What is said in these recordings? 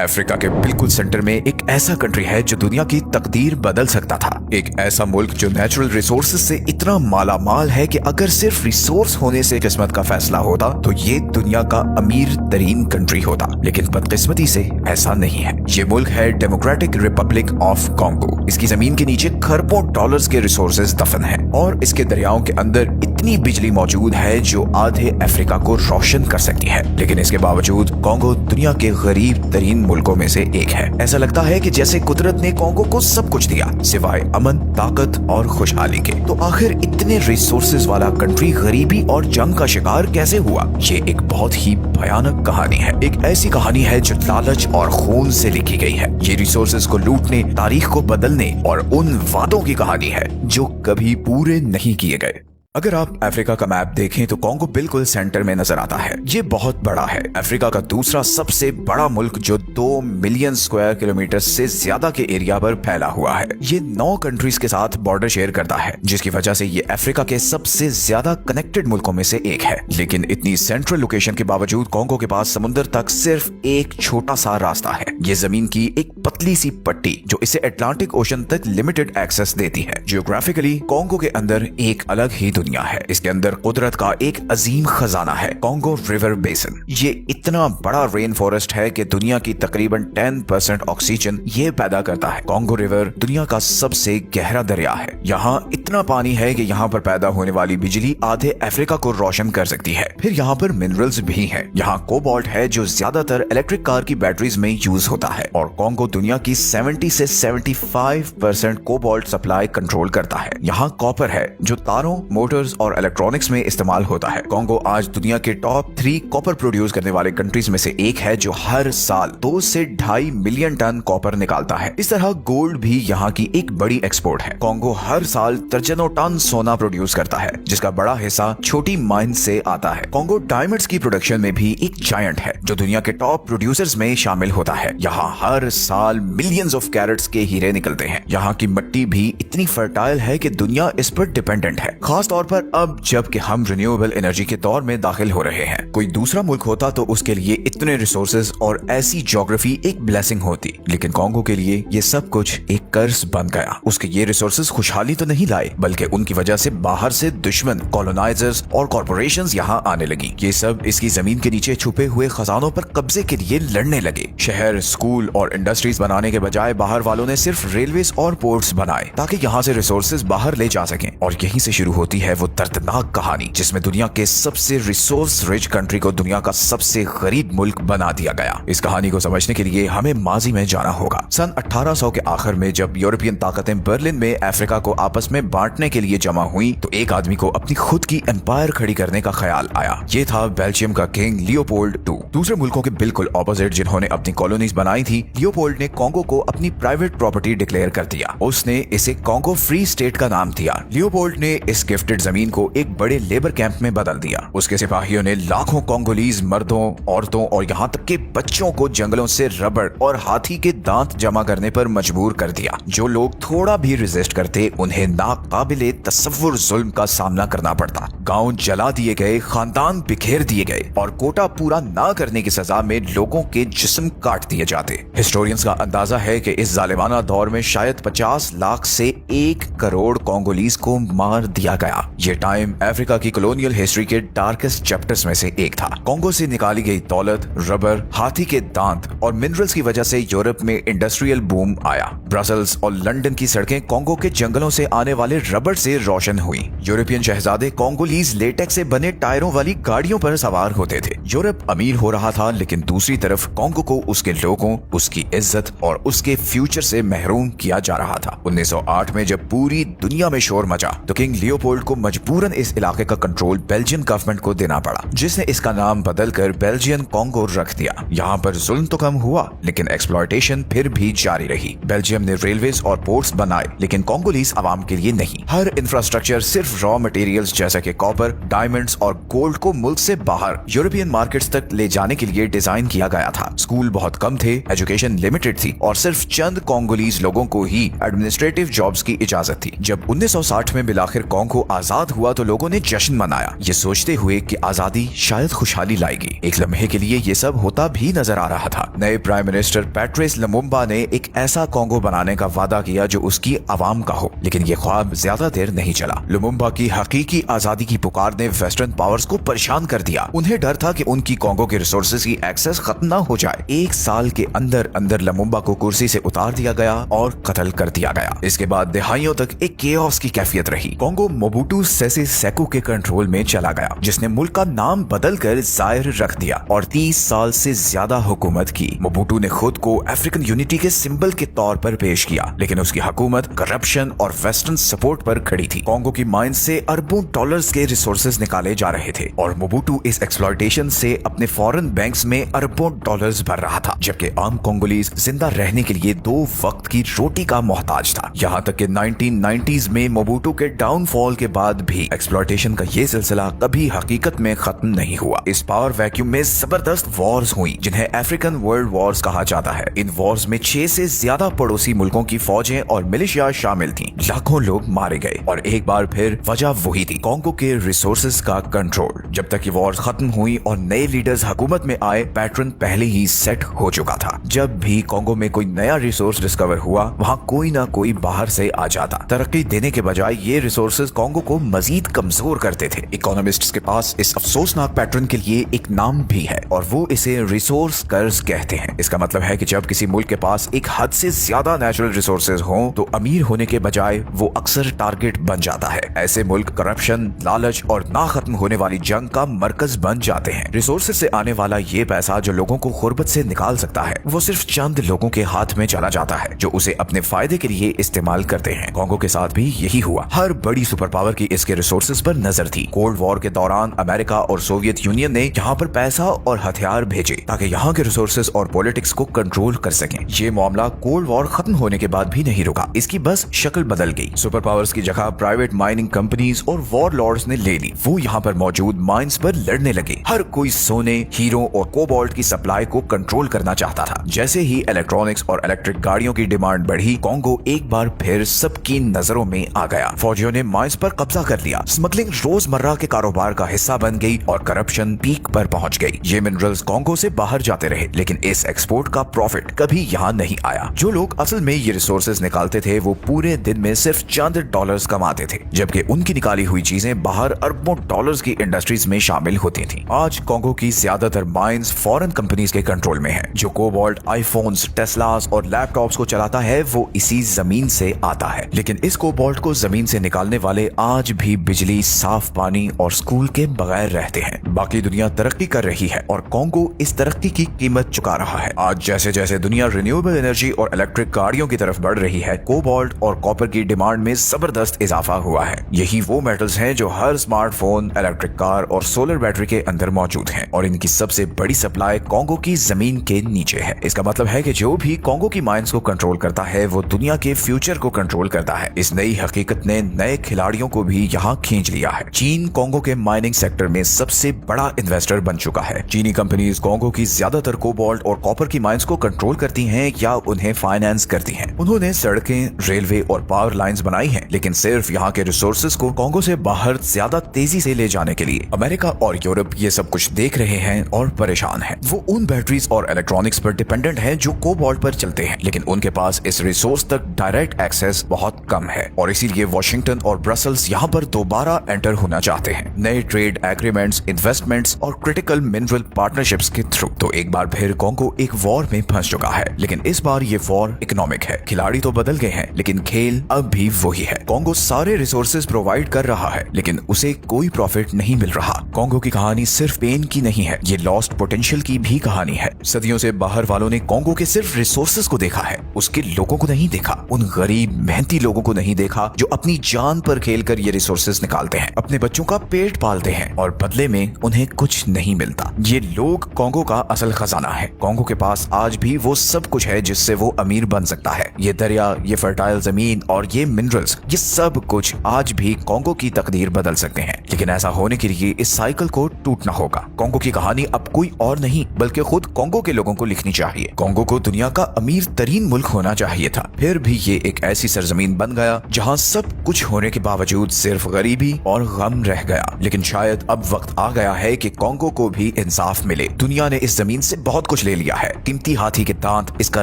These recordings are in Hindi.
अफ्रीका के बिल्कुल सेंटर में एक ऐसा कंट्री है जो दुनिया की तकदीर बदल सकता था। एक ऐसा मुल्क जो नेचुरल रिसोर्सेज से इतना माला माल है कि अगर सिर्फ रिसोर्स होने से किस्मत का फैसला होता तो ये दुनिया का अमीर तरीन कंट्री होता, लेकिन बदकिस्मती से ऐसा नहीं है। ये मुल्क है डेमोक्रेटिक रिपब्लिक ऑफ कॉन्गो। इसकी जमीन के नीचे खरबों डॉलर्स के रिसोर्सेज दफन है और इसके दरियाओं के अंदर इतनी बिजली मौजूद है जो आधे अफ्रीका को रोशन कर सकती है। लेकिन इसके बावजूद कॉन्गो दुनिया के गरीब तरीन मुल्कों में से एक है। ऐसा लगता है कि जैसे कुदरत ने कॉन्गो को सब कुछ दिया सिवाय अमन, ताकत और खुशहाली के। तो आखिर इतने रिसोर्सेज वाला कंट्री गरीबी और जंग का शिकार कैसे हुआ? ये एक बहुत ही भयानक कहानी है। एक ऐसी कहानी है जो लालच और खून से लिखी गई है। ये रिसोर्सेज को लूटने, तारीख को बदलने और उन वादों की कहानी है जो कभी पूरे नहीं किए गए। अगर आप अफ्रीका का मैप देखें तो कॉन्गो बिल्कुल सेंटर में नजर आता है। ये बहुत बड़ा है, अफ्रीका का दूसरा सबसे बड़ा मुल्क जो 2 मिलियन स्क्वायर किलोमीटर से ज्यादा के एरिया पर फैला हुआ है। ये 9 कंट्रीज के साथ बॉर्डर शेयर करता है, जिसकी वजह से ये अफ्रीका के सबसे ज्यादा कनेक्टेड मुल्कों में से एक है। लेकिन इतनी सेंट्रल लोकेशन के बावजूद कॉन्गो के पास समुद्र तक सिर्फ एक छोटा सा रास्ता है। ये जमीन की एक पतली सी पट्टी जो इसे अटलांटिक ओशन तक लिमिटेड एक्सेस देती है। जियोग्राफिकली कॉन्गो के अंदर एक अलग ही दुनिया है। इसके अंदर कुदरत का एक अजीम खजाना है, कॉन्गो रिवर बेसिन। ये इतना बड़ा रेन फॉरेस्ट है कि दुनिया की तकरीबन 10% ऑक्सीजन ये पैदा करता है। कॉन्गो रिवर दुनिया का सबसे गहरा दरिया है। यहाँ इतना पानी है कि यहाँ पर पैदा होने वाली बिजली आधे अफ्रीका को रोशन कर सकती है। फिर यहाँ पर मिनरल्स भी हैं। यहाँ कोबाल्ट है जो ज्यादातर इलेक्ट्रिक कार की बैटरीज में यूज होता है और कॉन्गो दुनिया की 70 से 75% कोबाल्ट सप्लाई कंट्रोल करता है। यहाँ कॉपर है जो तारों, मोटर्स और इलेक्ट्रॉनिक्स में इस्तेमाल होता है। कॉन्गो आज दुनिया के टॉप 3 कॉपर प्रोड्यूस करने वाले कंट्रीज में से एक है जो हर साल 2 से 2.5 मिलियन टन कॉपर निकालता है। इस तरह गोल्ड भी यहाँ की एक बड़ी एक्सपोर्ट है। कॉन्गो हर साल दर्जनों टन सोना प्रोड्यूस करता है, जिसका बड़ा हिस्सा छोटी माइन से आता है। कॉन्गो डायमंड्स की प्रोडक्शन में भी एक जायंट है जो दुनिया के टॉप प्रोड्यूसर्स में शामिल होता है। यहाँ हर साल मिलियंस ऑफ कैरेट्स के हीरे निकलते हैं। यहाँ की मिट्टी भी इतनी फर्टाइल है कि दुनिया इस पर डिपेंडेंट है, खास तौर पर अब जबकि हम रिन्यूएबल एनर्जी के दौर में दाखिल हो रहे हैं। कोई दूसरा मुल्क होता तो उसके लिए इतने रिसोर्सेज और ऐसी ज्योग्राफी एक ब्लेसिंग होती, लेकिन कॉन्गो के लिए ये सब कुछ एक कर्ज बन गया। उसके ये रिसोर्सेज खुशहाली तो नहीं लाए, बल्कि उनकी वजह से बाहर से दुश्मन, कॉलोनाइजर्स और कॉर्पोरेशंस यहाँ आने लगी। ये सब इसकी जमीन के नीचे छुपे हुए खजानों पर कब्जे के लिए लड़ने लगे। शहर, स्कूल और इंडस्ट्रीज बनाने के बजाय बाहर वालों ने सिर्फ रेलवेज और पोर्ट्स बनाए ताकि यहाँ से रिसोर्सेज बाहर ले जा सकें। और यहीं से शुरू होती है वो दर्दनाक कहानी जिसमें दुनिया के सबसे रिसोर्स रिच कंट्री को दुनिया का सबसे गरीब मुल्क बना दिया गया। इस कहानी को समझने के लिए हमें माजी में जाना होगा। सन 1800 के आखिर में जब यूरोपियन ताकतें बर्लिन में अफ्रीका को आपस में बांटने के लिए जमा हुई तो एक आदमी को अपनी खुद की एम्पायर खड़ी करने का ख्याल आया। ये था बेल्जियम का किंग लियोपोल्ड II। दूसरे मुल्कों के बिल्कुल ऑपोजिट जिन्होंने अपनी कॉलोनीज बनाई थी, लियोपोल्ड ने कॉन्गो को अपनी प्राइवेट प्रॉपर्टी डिक्लेयर कर दिया। उसने इसे कॉन्गो फ्री स्टेट का नाम दिया। लियोपोल्ड ने इस गिफ्टेड जमीन को एक बड़े लेबर कैंप में बदल दिया। उसके सिपाहियों ने लाखों कोंगोलीज मर्दों, औरतों और यहाँ तक के बच्चों को जंगलों से रबड़ और हाथी के दांत जमा करने पर मजबूर कर दिया। जो लोग थोड़ा भी रेजिस्ट करते उन्हें नाकाबिले तसव्वुर जुल्म का सामना करना पड़ता। गांव जला दिए गए, खानदान बिखेर दिए गए और कोटा पूरा ना करने की सजा में लोगों के जिस्म काट दिए जाते। हिस्टोरियंस का अंदाजा है कि इस जालिमाना दौर में शायद 50 लाख से 1 करोड़ कोंगोलीज को मार दिया गया। ये टाइम अफ्रीका की कॉलोनियल हिस्ट्री के डार्केस्ट चैप्टर्स में से एक था। कॉन्गो से निकाली गई दौलत, रबर, हाथी के दांत और मिनरल्स की वजह से यूरोप में इंडस्ट्रियल बूम आया। ब्रसेल्स और लंदन की सड़कें कॉन्गो के जंगलों से आने वाले रबर से रोशन हुई। यूरोपियन शहजादे कोंगोलीज लेटेक्स से बने टायरों वाली गाड़ियों पर सवार होते थे। यूरोप अमीर हो रहा था, लेकिन दूसरी तरफ कॉन्गो को उसके लोगों, उसकी इज्जत और उसके फ्यूचर से महरूम किया जा रहा था। 1908 में जब पूरी दुनिया में शोर मचा तो किंग लियोपोल्ड को मजबूरन इस इलाके का कंट्रोल बेल्जियन गवर्नमेंट को देना पड़ा, जिसने इसका नाम बदलकर बेल्जियन कॉन्गो रख दिया। यहाँ पर जुल्म तो कम हुआ, लेकिन एक्सप्लॉयटेशन फिर भी जारी रही। बेल्जियम ने रेलवेज और पोर्ट्स बनाए, लेकिन कोंगोलीज आवाम के लिए नहीं। हर इंफ्रास्ट्रक्चर सिर्फ रॉ मटेरियल्स जैसे कि कॉपर, डायमंड्स और गोल्ड को मुल्क से बाहर यूरोपियन मार्केट्स तक ले जाने के लिए डिजाइन किया गया था। स्कूल बहुत कम थे, एजुकेशन लिमिटेड थी और सिर्फ चंद कोंगोलीज लोगों को ही एडमिनिस्ट्रेटिव जॉब्स की इजाजत थी। जब 1960 में बिलाखिर कोंगो आजाद हुआ तो लोगों ने जश्न मनाया, ये सोचते हुए कि आजादी शायद खुशहाली लाएगी। एक लम्हे के लिए ये सब होता भी नजर आ रहा था। नए प्राइम मिनिस्टर पैट्रिस लमुम्बा ने एक ऐसा कोंगो बनाने का वादा किया जो उसकी आवाम का हो, लेकिन ये ख्वाब ज्यादा देर नहीं चला। लमुम्बा की हकीकी आजादी की पुकार ने वेस्टर्न पावर्स को परेशान कर दिया। उन्हें डर था कि उनकी कोंगो के रिसोर्सेज की एक्सेस खत्म न हो जाए। एक साल के अंदर अंदर लमुम्बा को कुर्सी से उतार दिया गया और कत्ल कर दिया गया। इसके बाद दहाइयों तक एक केओस की कैफियत रही। कोंगो मोबुटू सेसे सेको के कंट्रोल में चला गया, जिसने मुल्क का नाम बदलकर जायर रख दिया और 30 साल से ज्यादा हुकूमत की। मोबुटू ने खुद को अफ्रीकन यूनिटी के सिंबल के तौर पर पेश किया, लेकिन उसकी हुकूमत करप्शन और वेस्टर्न सपोर्ट पर खड़ी थी। कोंगो की माइंस से अरबों डॉलर्स के रिसोर्सेज निकाले जा रहे थे और मोबुटू इस एक्सप्लॉयटेशन से अपने फॉरेन बैंक्स में अरबों डॉलर्स भर रहा था, जबकि आम कोंगोलीज जिंदा रहने के लिए 2 वक्त की रोटी का मोहताज था। यहाँ तक कि 1990s में मोबुटू के डाउनफॉल के बाद भी एक्सप्लॉयटेशन का ये सिलसिला कभी हकीकत में खत्म नहीं हुआ। इस पावर वैक्यूम में जबरदस्त वॉर्स हुई, जिन्हें अफ्रीकन वर्ल्ड वॉर्स कहा जाता है। इन वॉर्स में 6 से ज्यादा पड़ोसी मुल्कों की फौजें और मिलिशिया शामिल थीं। लाखों लोग मारे गए और एक बार फिर वजह वही थी, कोंगो के रिसोर्सेज का कंट्रोल। जब तक ये वॉर्स खत्म हुई और नए लीडर्स हुकूमत में आए, पैटर्न पहले ही सेट हो चुका था। जब भी कोंगो में कोई नया रिसोर्स डिस्कवर हुआ, वहाँ कोई ना कोई बाहर से आ जाता। तरक्की देने के बजाय ये रिसोर्सेज कोंगो को मजीद कमजोर करते थे। इकोनॉमिस्ट्स के पास इस अफसोसनाक पैटर्न के लिए एक नाम भी है और वो इसे रिसोर्स कर्ज कहते हैं। इसका मतलब है कि जब किसी मुल्क के पास एक हद से ज्यादा नेचुरल रिसोर्सेज हों तो अमीर होने के बजाय वो अक्सर टारगेट बन जाता है। ऐसे मुल्क करप्शन, लालच और ना खत्म होने वाली जंग का मरकज बन जाते हैं। रिसोर्सेज से आने वाला ये पैसा जो लोगों को गुर्बत से निकाल सकता है, वो सिर्फ चंद लोगों के हाथ में चला जाता है जो उसे अपने फायदे के लिए इस्तेमाल करते हैं। कोंगो के साथ भी यही हुआ। हर बड़ी सुपर पावर की इसके रिसोर्सेज पर नजर थी। कोल्ड वॉर के दौरान अमेरिका और सोवियत यूनियन ने यहाँ पर पैसा और हथियार भेजे ताकि यहाँ के रिसोर्सेज और पॉलिटिक्स को कंट्रोल कर सकें। ये मामला कोल्ड वॉर खत्म होने के बाद भी नहीं रुका, इसकी बस शक्ल बदल गई। सुपर पावर्स की जगह प्राइवेट माइनिंग कंपनीज और वॉर लॉर्ड्स ने ले ली। वो यहाँ पर मौजूद माइंस पर लड़ने लगे। हर कोई सोने, हीरो और कोबाल्ट की सप्लाई को कंट्रोल करना चाहता था। जैसे ही इलेक्ट्रॉनिक्स और इलेक्ट्रिक गाड़ियों की डिमांड बढ़ी, कोंगो एक बार फिर सबकी नजरों में आ गया। फौजियों ने माइंस पर कब्जा कर लिया। स्मगलिंग रोजमर्रा के कारोबार का हिस्सा बन गई और करप्शन पीक पर पहुंच गई। ये मिनरल्स कोंगो से बाहर जाते रहे, लेकिन इस एक्सपोर्ट का प्रॉफिट कभी यहाँ नहीं आया। जो लोग असल में ये रिसोर्सेज निकालते थे वो पूरे दिन में सिर्फ चंद डॉलर्स कमाते थे, जबकि उनकी निकाली हुई चीजें बाहर अरबों डॉलर्स की इंडस्ट्रीज में शामिल होती थी। आज कोंगो की ज्यादातर माइंस फॉरेन कंपनीज के कंट्रोल में है। जो कोबाल्ट, आईफोन्स, टेस्लास और लैपटॉप्स को चलाता है वो इसी जमीन से आता है। लेकिन इस कोबाल्ट को जमीन से निकालने वाले आज भी बिजली, साफ पानी और स्कूल के बगैर रहते हैं। बाकी दुनिया तरक्की कर रही है और कोंगो इस तरक्की की कीमत चुका रहा है। आज जैसे जैसे दुनिया रिन्यूएबल एनर्जी और इलेक्ट्रिक गाड़ियों की तरफ बढ़ रही है, कोबाल्ट और कॉपर की डिमांड में जबरदस्त इजाफा हुआ है। यही वो मेटल्स हैं जो हर स्मार्टफोन, इलेक्ट्रिक कार और सोलर बैटरी के अंदर मौजूद हैं और इनकी सबसे बड़ी सप्लाई कोंगो की जमीन के नीचे है। इसका मतलब है कि जो भी कोंगो की माइंस को कंट्रोल करता है वो दुनिया के फ्यूचर को कंट्रोल करता है। इस नई हकीकत ने नए खिलाड़ियों को भी यहाँ खींच लिया है। चीन कोंगो के माइनिंग सेक्टर में सबसे बड़ा इन्वेस्टर बन चुका है। चीनी कंपनीज कोंगो की ज्यादातर कोबाल्ट और कॉपर की माइंस को कंट्रोल करती हैं या उन्हें फाइनेंस करती हैं। उन्होंने सड़कें, रेलवे और पावर लाइंस बनाई हैं, लेकिन सिर्फ यहाँ के रिसोर्सेज को कोंगो से बाहर ज्यादा तेजी से ले जाने के लिए। अमेरिका और यूरोप ये सब कुछ देख रहे हैं और परेशान हैं। वो उन बैटरीज और इलेक्ट्रॉनिक्स पर डिपेंडेंट हैं जो कोबाल्ट पर चलते हैं, लेकिन उनके पास इस रिसोर्स तक डायरेक्ट एक्सेस बहुत कम है और इसीलिए वॉशिंगटन और ब्रसल्स यहाँ पर दोबारा एंटर होना चाहते हैं, नए ट्रेड एग्रीमेंट्स, इन्वेस्टमेंट्स और क्रिटिकल मिनरल पार्टनरशिप्स के थ्रू। तो एक बार फिर कोंगो एक वॉर में फंस चुका है, लेकिन इस बार ये वॉर इकोनॉमिक है। खिलाड़ी तो बदल गए हैं, लेकिन खेल अब भी वही है। कोंगो सारे रिसोर्सेज प्रोवाइड कर रहा है, लेकिन उसे कोई प्रॉफिट नहीं मिल रहा। कोंगो की कहानी सिर्फ पेन की नहीं है, ये लॉस्ट पोटेंशियल की भी कहानी है। सदियों से बाहर वालों ने कोंगो के सिर्फ रिसोर्सेज को देखा है, उसके लोगों को नहीं देखा। उन गरीब मेहनती लोगों को नहीं देखा जो अपनी जान पर खेलकर ये रिसोर्सेज निकालते हैं, अपने बच्चों का पेट पालते हैं और बदले में उन्हें कुछ नहीं मिलता। ये लोग कोंगो का असल खजाना है। कोंगो के पास आज भी वो सब कुछ है जिससे वो अमीर बन सकता है। ये दरिया, ये फर्टाइल जमीन और ये मिनरल्स मिनरल्स, ये सब कुछ आज भी कॉन्गो की तकदीर बदल सकते हैं। लेकिन ऐसा होने के लिए इस साइकिल को टूटना होगा। कॉन्गो की कहानी अब कोई और नहीं बल्कि खुद कॉन्गो के लोगों को लिखनी चाहिए। कॉन्गो को दुनिया का अमीर तरीन मुल्क होना चाहिए था, फिर भी ये एक ऐसी सरजमीन बन गया जहाँ सब कुछ होने के बावजूद सिर्फ गरीबी और गम रह गया। लेकिन शायद अब वक्त आ गया है कि कॉन्गो को भी इंसाफ मिले। दुनिया ने इस जमीन से बहुत कुछ ले लिया है, कीमती हाथी के दांत, इसका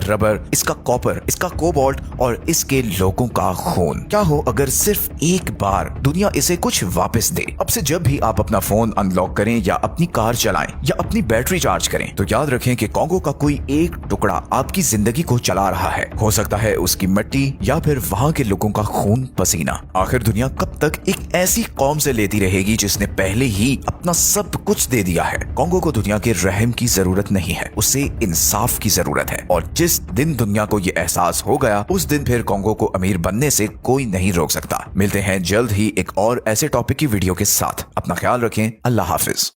रबर, इसका कॉपर, इसका कोबाल्ट और इसके लोगों का खून। क्या हो अगर सिर्फ एक बार दुनिया इसे कुछ वापस दे। अब से जब भी आप अपना फोन अनलॉक करें या अपनी कार चलाएं या अपनी बैटरी चार्ज करें तो याद रखें कि कॉन्गो का कोई एक टुकड़ा आपकी जिंदगी को चला रहा है। हो सकता है उसकी मिट्टी या फिर वहाँ के लोगों का खून पसीना। आखिर दुनिया कब तक एक ऐसी कौम से लेती रहेगी जिसने पहले ही अपना सब कुछ दे दिया है। कॉन्गो को दुनिया के रहम की जरूरत नहीं है, उसे इंसाफ की जरूरत है। और जिस दिन दुनिया को ये एहसास हो गया उस दिन फिर कॉन्गो को अमीर बनने से कोई नहीं रोक सकता। मिलते हैं जल्द ही एक और ऐसे टॉपिक की वीडियो के साथ। अपना ख्याल रखें। अल्लाह हाफिज।